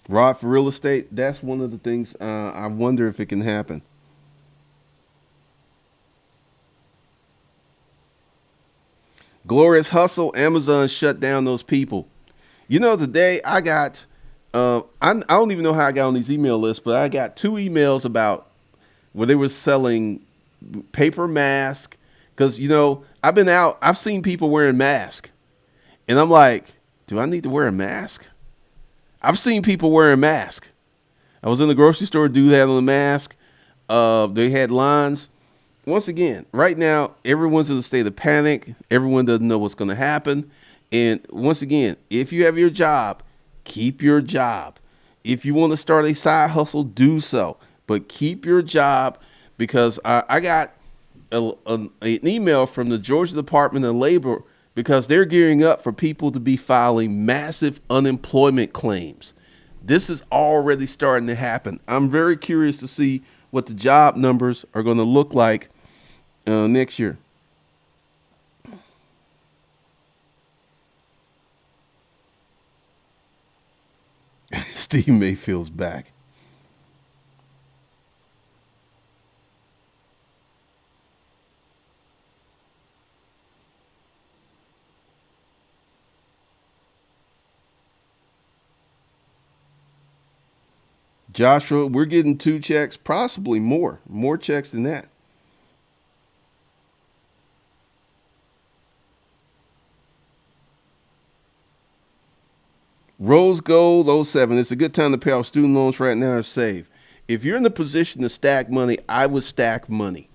Speaker 1: Rod for real estate, that's one of the things I wonder if it can happen. Glorious Hustle, Amazon shut down those people. You know, today I got, I don't even know how I got on these email lists, but I got two emails about where they were selling paper mask. Because, you know, I've been out, I've seen people wearing masks. And I'm like, do I need to wear a mask? I've seen people wearing masks. I was in the grocery store, dude had on a mask. They had lines. Once again, right now, everyone's in a state of panic. Everyone doesn't know what's going to happen. And once again, if you have your job, keep your job. If you want to start a side hustle, do so. But keep your job because I got an email from the Georgia Department of Labor because they're gearing up for people to be filing massive unemployment claims. This is already starting to happen. I'm very curious to see what the job numbers are going to look like next year. Steve Mayfield's back. Joshua, we're getting two checks, possibly more checks than that. Rose Gold '07. It's a good time to pay off student loans right now or save. If you're in the position to stack money, I would stack money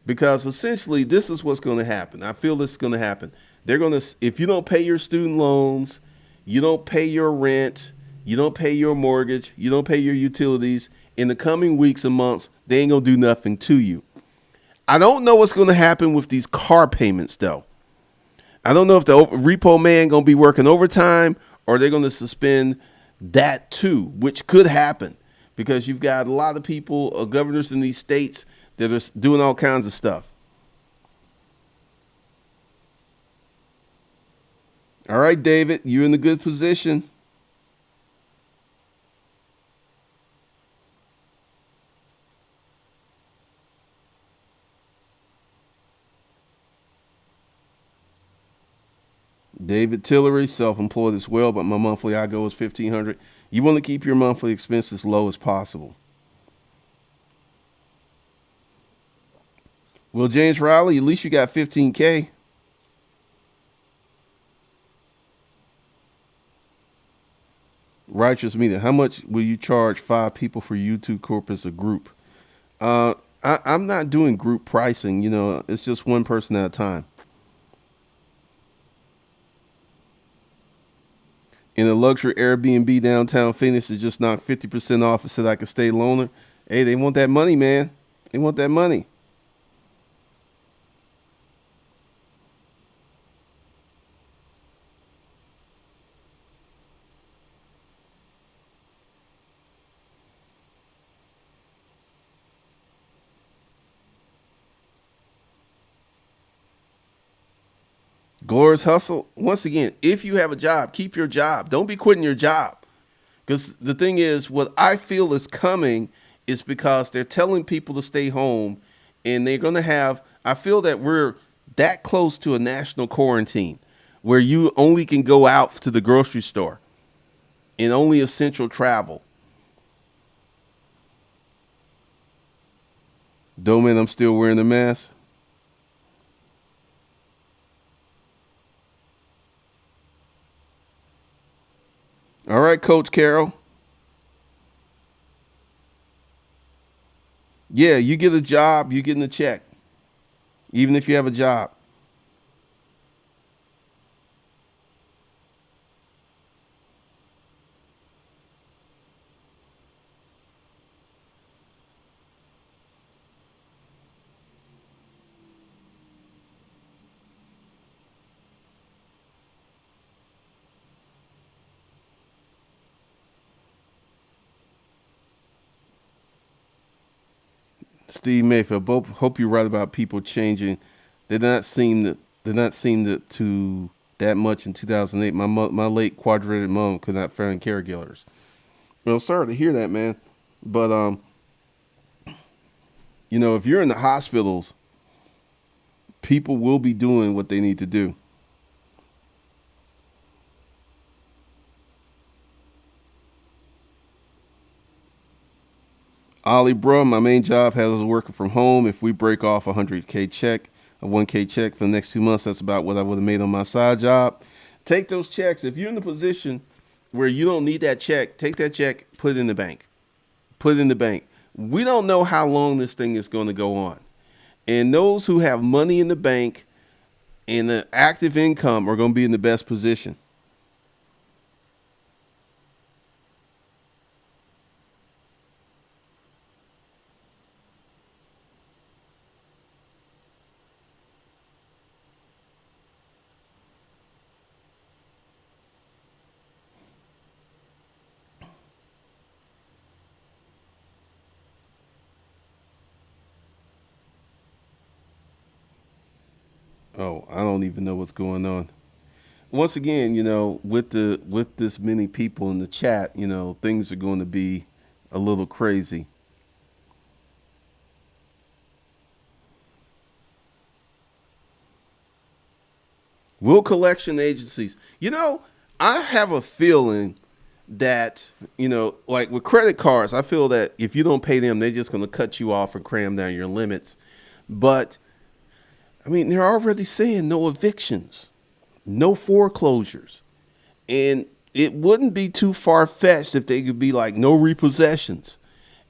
Speaker 1: because essentially this is what's going to happen. I feel this is going to happen. They're going to, if you don't pay your student loans, you don't pay your rent, you don't pay your mortgage, you don't pay your utilities in the coming weeks and months, they ain't going to do nothing to you. I don't know what's going to happen with these car payments though. I don't know if the repo man going to be working overtime or they're going to suspend that too, which could happen because you've got a lot of people, governors in these states that are doing all kinds of stuff. All right, David, you're in a good position. David Tillery, self-employed as well, but my monthly I go is 1,500. You want to keep your monthly expenses low as possible. Well, James Riley, at least you got 15K. Righteous meeting. How much will you charge 5 people for YouTube Corp as a group? I'm not doing group pricing. It's just one person at a time. In a luxury Airbnb downtown Phoenix, is just knocked 50% off and said I could stay loaner. Hey, they want that money, man. They want that money. Glorious hustle. Once again, if you have a job, keep your job. Don't be quitting your job. Because the thing is, what I feel is coming is because they're telling people to stay home and they're going to have, I feel that we're that close to a national quarantine where you only can go out to the grocery store and only essential travel. Though, man, I'm still wearing the mask. All right, Coach Carroll. Yeah, you get a job, you getting a check, even if you have a job. Steve Mayfield. Both hope you're right about people changing. They did not seem to that much in 2008. My late quadrilateral mom could not find caregivers. Well, sorry to hear that, man. But if you're in the hospitals, people will be doing what they need to do. Ollie, bro, my main job has us working from home. If we break off a 100K check, a 1K check for the next 2 months, that's about what I would have made on my side job. Take those checks. If you're in a position where you don't need that check, take that check, put it in the bank. Put it in the bank. We don't know how long this thing is going to go on. And those who have money in the bank and the active income are going to be in the best position. Oh, I don't even know what's going on. Once again, with this many people in the chat, things are going to be a little crazy. Will collection agencies, I have a feeling that, like with credit cards, I feel that if you don't pay them, they're just going to cut you off and cram down your limits. But I mean, they're already saying no evictions, no foreclosures. And it wouldn't be too far fetched if they could be like no repossessions.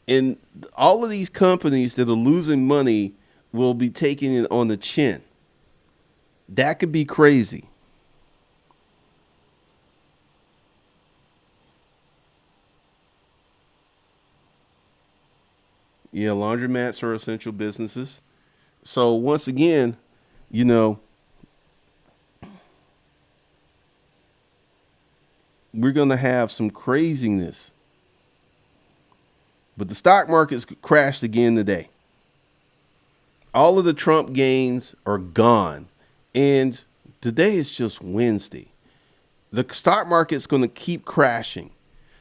Speaker 1: And all of these companies that are losing money will be taking it on the chin. That could be crazy. Yeah, laundromats are essential businesses. So once again, you know, we're going to have some craziness. But the stock market's crashed again today. All of the Trump gains are gone. And today is just Wednesday. The stock market's going to keep crashing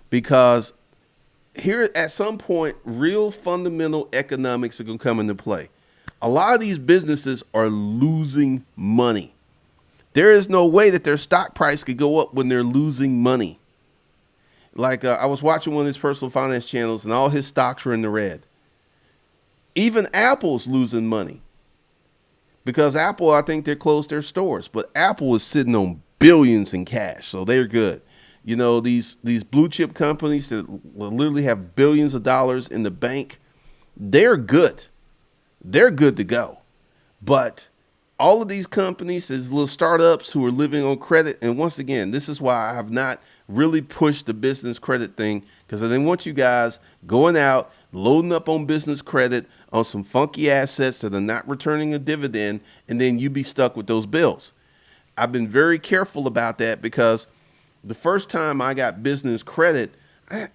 Speaker 1: because here at some point, real fundamental economics are going to come into play. A lot of these businesses are losing money. There is no way that their stock price could go up when they're losing money. Like I was watching one of his personal finance channels and all his stocks were in the red. Even Apple's losing money because Apple, I think they closed their stores, but Apple is sitting on billions in cash, so they're good. You know, these blue chip companies that literally have billions of dollars in the bank, they're good. They're good to go. But all of these companies, these little startups who are living on credit, and once again, this is why I have not really pushed the business credit thing, because I didn't want you guys going out, loading up on business credit on some funky assets that are not returning a dividend, and then you be stuck with those bills. I've been very careful about that because the first time I got business credit, I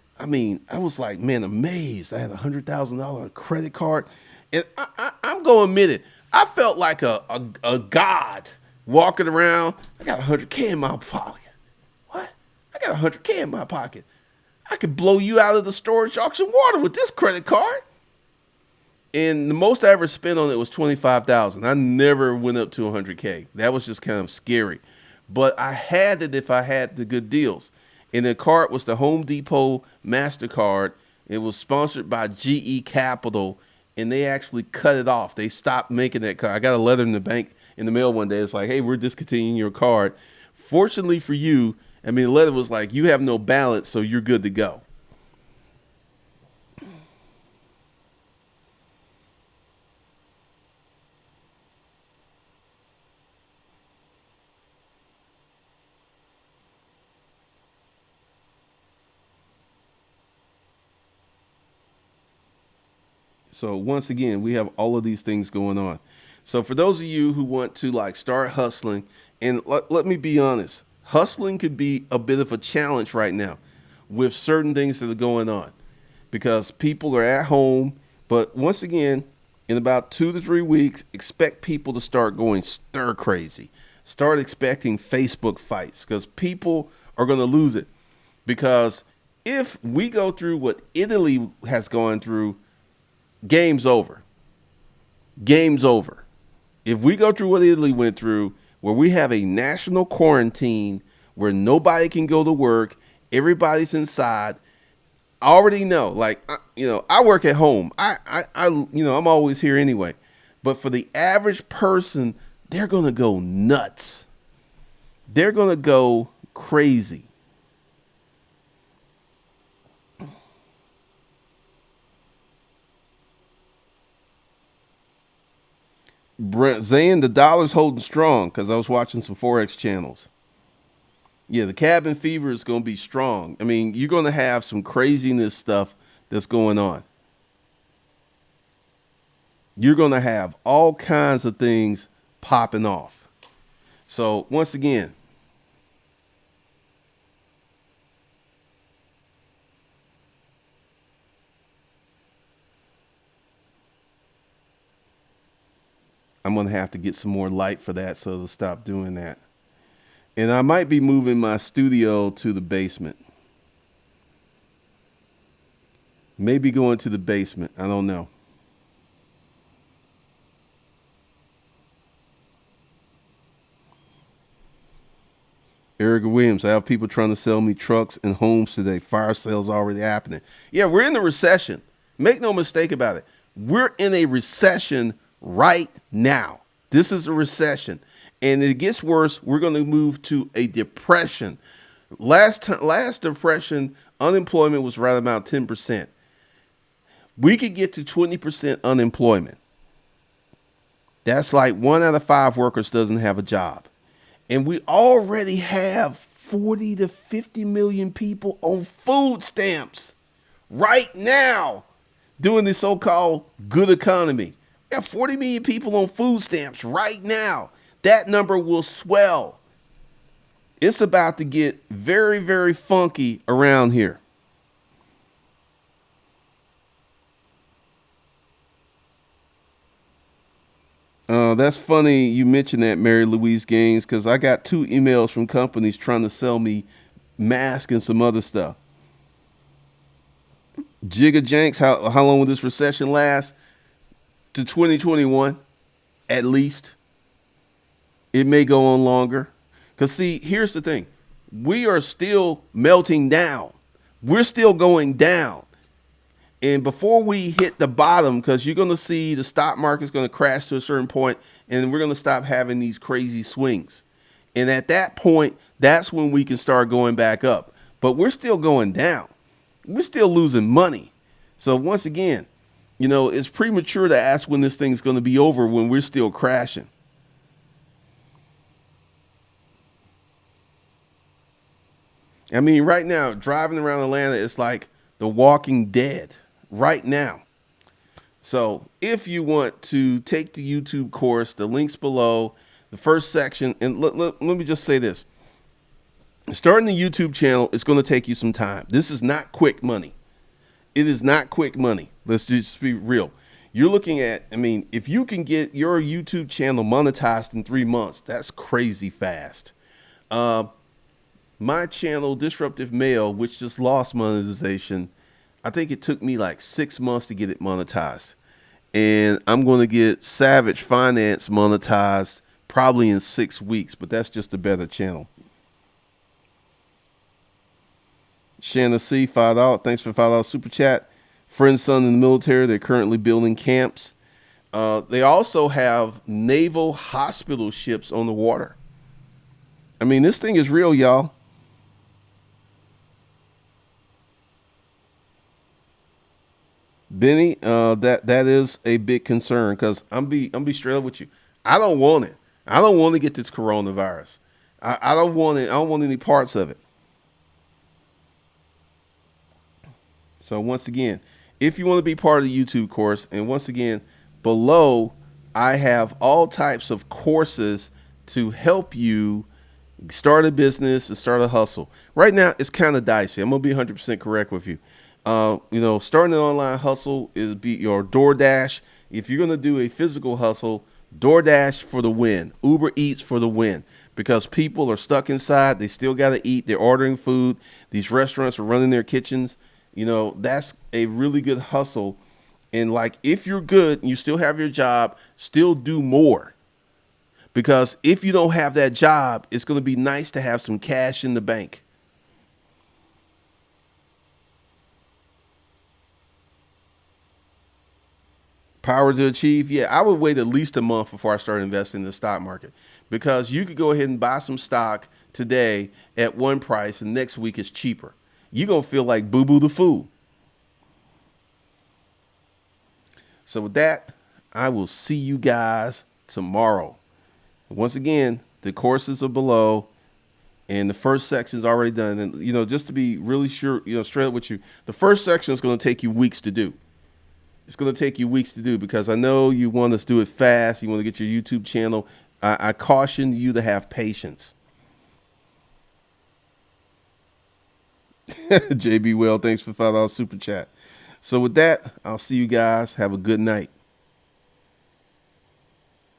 Speaker 1: was like, man, amazed. I had $100,000 credit card. And I'm going to admit it. I felt like a god walking around. I got 100K in my pocket. What? I got 100K in my pocket. I could blow you out of the storage auction water with this credit card. And the most I ever spent on it was $25,000. I never went up to 100K. That was just kind of scary. But I had it if I had the good deals. And the card was the Home Depot MasterCard. It was sponsored by GE Capital, and they actually cut it off. They stopped making that card. I got a letter in the bank in the mail one day. It's like, hey, we're discontinuing your card. Fortunately for you, the letter was like, you have no balance, so you're good to go. So once again, we have all of these things going on. So for those of you who want to like start hustling, and let me be honest, hustling could be a bit of a challenge right now with certain things that are going on because people are at home. But once again, in about 2 to 3 weeks, expect people to start going stir crazy. Start expecting Facebook fights because people are going to lose it. Because if we go through what Italy has gone through, game's over. Game's over. If we go through what Italy went through, where we have a national quarantine, where nobody can go to work, everybody's inside. I already know, I work at home. I'm always here anyway. But for the average person, they're going to go nuts. They're going to go crazy. Brent Zane, the dollar's holding strong because I was watching some Forex channels. Yeah, the cabin fever is going to be strong. You're going to have some craziness stuff that's going on. You're going to have all kinds of things popping off. So once again, I'm going to have to get some more light for that so to stop doing that. And I might be moving my studio to the basement. Maybe going to the basement. I don't know. Eric Williams, I have people trying to sell me trucks and homes today. Fire sales already happening. Yeah, we're in a recession. Make no mistake about it. We're in a recession right now. This is a recession. And it gets worse. We're going to move to a depression. Last depression, unemployment was right about 10%. We could get to 20% unemployment. That's like 1 out of 5 workers doesn't have a job. And we already have 40 to 50 million people on food stamps right now doing the so-called good economy. We have 40 million people on food stamps right now. That number will swell. It's about to get very, very funky around here. That's funny you mentioned that, Mary Louise Gaines, because I got 2 emails from companies trying to sell me masks and some other stuff. Jigga Janks, how long will this recession last? To 2021, at least. It may go on longer. Because, see, here's the thing, we are still melting down, we're still going down. And before we hit the bottom, because you're going to see the stock market's going to crash to a certain point, and we're going to stop having these crazy swings. And at that point, that's when we can start going back up. But we're still going down. We're still losing money. So once again, it's premature to ask when this thing's going to be over when we're still crashing. I mean, right now, driving around Atlanta, it's like The Walking Dead right now. So if you want to take the YouTube course, the link's below, the first section. And let me just say this. Starting the YouTube channel is going to take you some time. This is not quick money. It is not quick money. Let's just be real. You're looking at, if you can get your YouTube channel monetized in 3 months, that's crazy fast. My channel, Disruptive Mail, which just lost monetization, I think it took me like 6 months to get it monetized. And I'm going to get Savage Finance monetized probably in 6 weeks, but that's just a better channel. Shanna C, $5. Thanks for $5 super chat. Friend's son in the military. They're currently building camps. They also have naval hospital ships on the water. This thing is real, y'all. Benny, that is a big concern, because I'm be straight up with you. I don't want it. I don't want to get this coronavirus. I don't want it. I don't want any parts of it. So once again, if you want to be part of the YouTube course, and once again, below, I have all types of courses to help you start a business and start a hustle. Right now, it's kind of dicey. I'm going to be 100% correct with you. Starting an online hustle is be your DoorDash. If you're going to do a physical hustle, DoorDash for the win, Uber Eats for the win, because people are stuck inside. They still got to eat. They're ordering food. These restaurants are running their kitchens. That's a really good hustle. And like, if you're good and you still have your job, still do more. Because if you don't have that job, it's going to be nice to have some cash in the bank. Power to achieve. Yeah, I would wait at least a month before I start investing in the stock market, because you could go ahead and buy some stock today at one price and next week it's cheaper. You're going to feel like Boo Boo the Fool. So with that, I will see you guys tomorrow. Once again, the courses are below, and the first section is already done. And, just to be really sure, straight up with you, the first section is going to take you weeks to do. It's going to take you weeks to do, because I know you want us to do it fast. You want to get your YouTube channel. I caution you to have patience. JB Well, thanks for $5 super chat. So with that, I'll see you guys. Have a good night.